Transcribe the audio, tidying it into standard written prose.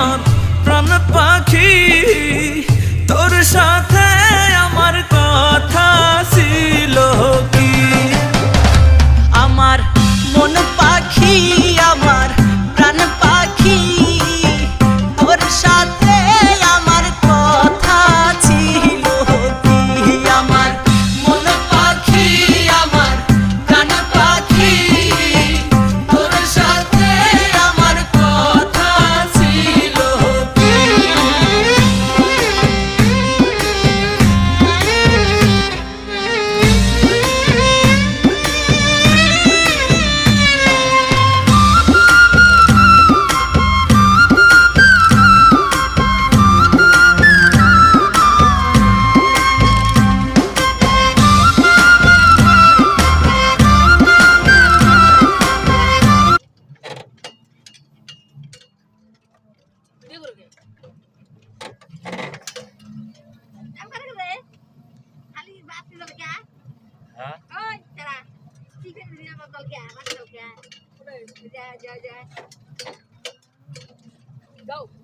আমার প্রাণ পাখি, তোর সাথে আমার কথা ছিল কি? আমার মন পাখি, আমার প্রাণ পাখি, তোর সাথে আমার কথা ছিল কি? আমার মন পাখি, আমার প্রাণ পাখি, তোর সাথে আমার কথা ছিল কি? Go.